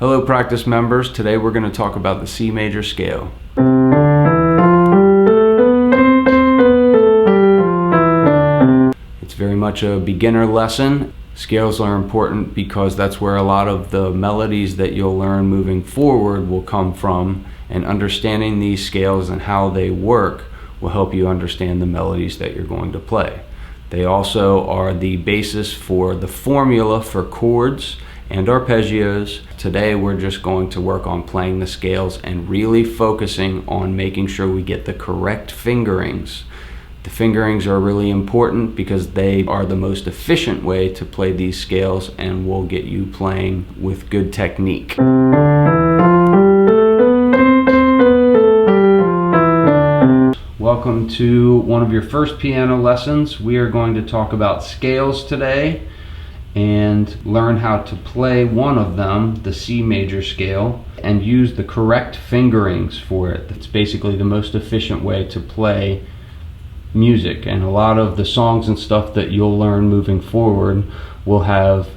Hello practice members, today we're going to talk about the C major scale. It's very much a beginner lesson. Scales are important because that's where a lot of the melodies that you'll learn moving forward will come from, and understanding these scales and how they work will help you understand the melodies that you're going to play. They also are the basis for the formula for chords and arpeggios. Today we're just going to work on playing the scales and really focusing on making sure we get the correct fingerings. The fingerings are really important because they are the most efficient way to play these scales and will get you playing with good technique. Welcome to one of your first piano lessons. We are going to talk about scales today and learn how to play one of them, the C major scale, and use the correct fingerings for it. That's basically the most efficient way to play music, and a lot of the songs and stuff that you'll learn moving forward will have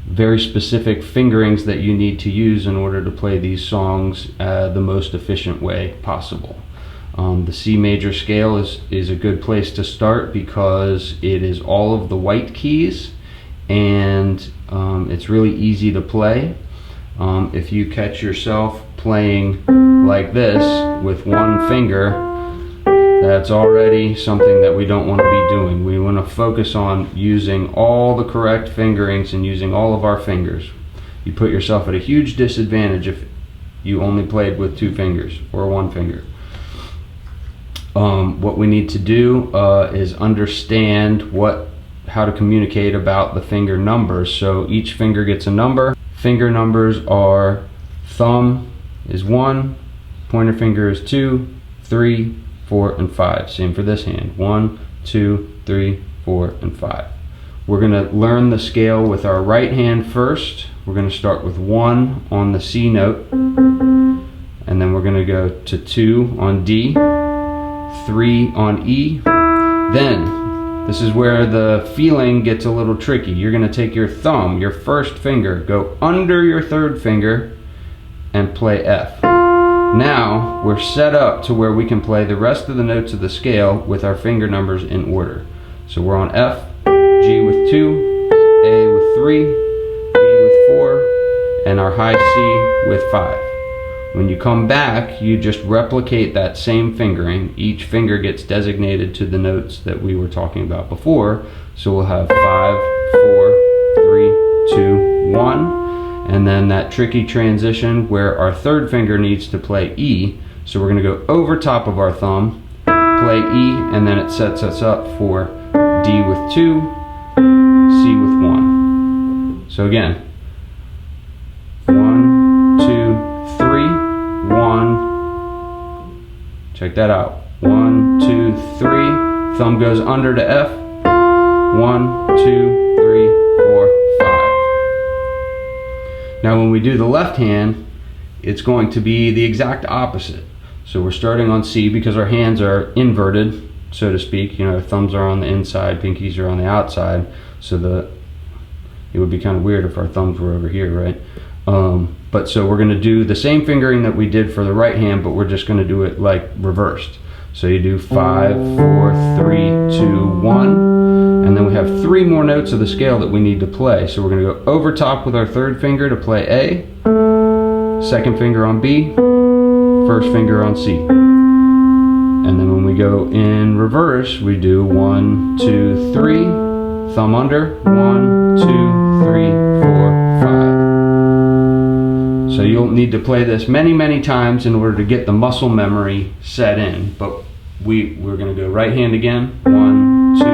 very specific fingerings that you need to use in order to play these songs the most efficient way possible. The C major scale is a good place to start because it is all of the white keys, and it's really easy to play. If you catch yourself playing like this with one finger, that's already something that we don't want to be doing. We want to focus on using all the correct fingerings and using all of our fingers. You put yourself at a huge disadvantage if you only played with two fingers or one finger. What we need to do is understand how to communicate about the finger numbers. So each finger gets a number. Finger numbers are: thumb is 1, pointer finger is 2, 3, 4, and 5. Same for this hand: 1, 2, 3, 4, and 5. We're going to learn the scale with our right hand first. We're going to start with 1 on the C note, and then we're going to go to 2 on D, 3 on E. Then this is where the feeling gets a little tricky. You're going to take your thumb, your first finger, go under your third finger, and play F. Now we're set up to where we can play the rest of the notes of the scale with our finger numbers in order. So we're on F, G with 2, A with 3, B with 4, and our high C with 5. When you come back, you just replicate that same fingering. Each finger gets designated to the notes that we were talking about before. So we'll have 5, 4, 3, 2, 1. And then that tricky transition where our third finger needs to play E. So we're going to go over top of our thumb, play E, and then it sets us up for D with 2, C with 1. So again, 1, 2, 3, 1. Check that out. 1, 2, 3. Thumb goes under to F. 1, 2, 3, 4, 5. Now when we do the left hand, it's going to be the exact opposite. So we're starting on C because our hands are inverted, so to speak. You know, our thumbs are on the inside, pinkies are on the outside. So it would be kind of weird if our thumbs were over here, right? So we're going to do the same fingering that we did for the right hand, but we're just going to do it like reversed. So you do 5, 4, 3, 2, 1, and then we have 3 more notes of the scale that we need to play. So we're going to go over top with our third finger to play A, second finger on B, first finger on C. And then when we go in reverse, we do 1, 2, 3, thumb under, 1, 2, 3, 4, 5. So you'll need to play this many, many times in order to get the muscle memory set in. But we're going to go right hand again. 1, 2, 3,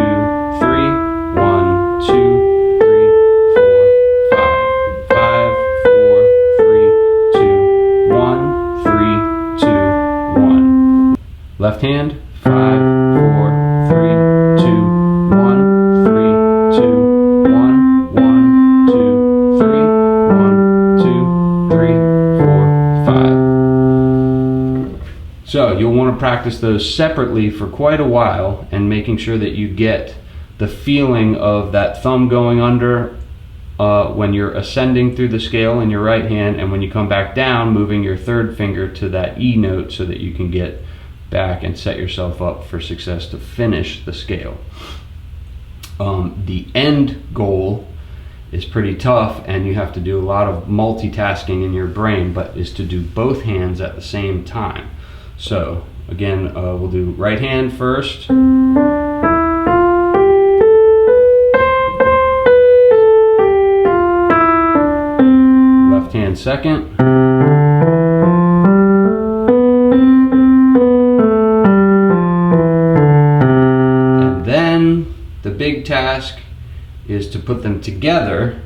1, 2, 3, 4, 5. 5, 4, 3, 2, 1, 3, 2, 1. Left hand. 5, 4, 3, 2, 1, 3, 2, 1, 1, 2, 3, 1, 2, 3, 4, 5. So you'll want to practice those separately for quite a while and making sure that you get the feeling of that thumb going under when you're ascending through the scale in your right hand, and when you come back down, moving your third finger to that E note so that you can get back and set yourself up for success to finish the scale. The end goal is pretty tough, and you have to do a lot of multitasking in your brain, but is to do both hands at the same time. So again, we'll do right hand first, left hand second, and then the big task is to put them together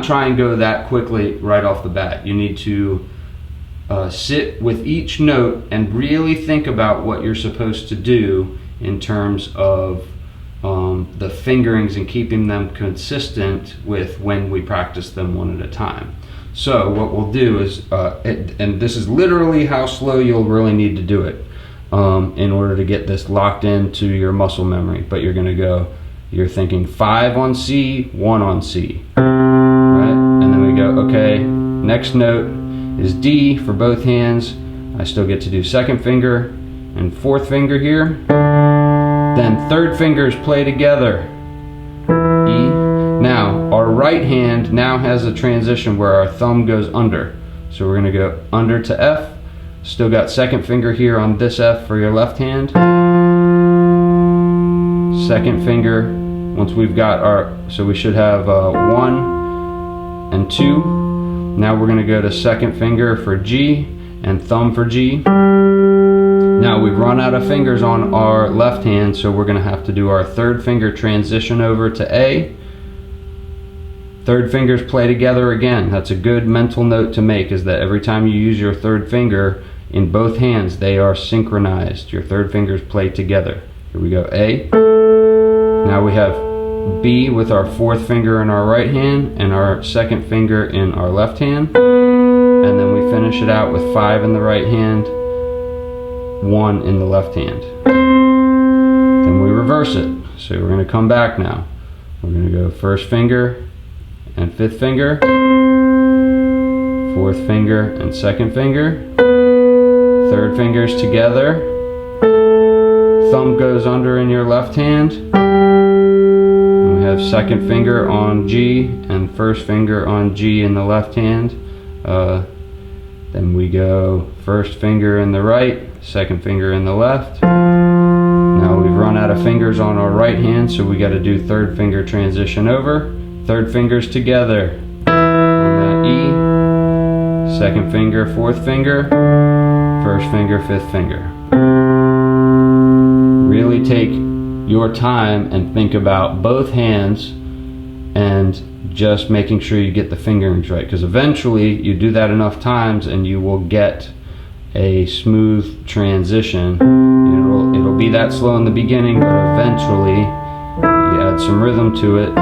try and go that quickly right off the bat. You need to sit with each note and really think about what you're supposed to do in terms of the fingerings and keeping them consistent with when we practice them one at a time. So what we'll do is, and this is literally how slow you'll really need to do it in order to get this locked into your muscle memory. But you're going to go, you're thinking 5 on C, 1 on C. Go, okay, next note is D for both hands. I still get to do second finger and fourth finger here. Then third fingers play together, E. Now, our right hand now has a transition where our thumb goes under. So we're gonna go under to F. Still got second finger here on this F for your left hand. Second finger, once we've got our, so we should have 1 and 2. Now we're going to go to second finger for G and thumb for G. Now we've run out of fingers on our left hand, so we're going to have to do our third finger transition over to A. Third fingers play together again. That's a good mental note to make, is that every time you use your third finger in both hands, they are synchronized. Your third fingers play together. Here we go, A. Now we have B with our fourth finger in our right hand and our second finger in our left hand, and then we finish it out with 5 in the right hand, 1 in the left hand. Then we reverse it. So we're going to come back now. We're going to go first finger and fifth finger, fourth finger and second finger, third fingers together, thumb goes under in your left hand. Have second finger on G and first finger on G in the left hand. Then we go first finger in the right, second finger in the left. Now we've run out of fingers on our right hand, so we got to do third finger transition over. Third fingers together on that E. Second finger, fourth finger, first finger, fifth finger. Really take your time and think about both hands and just making sure you get the fingerings right, because eventually you do that enough times and you will get a smooth transition. It'll be that slow in the beginning, but eventually you add some rhythm to it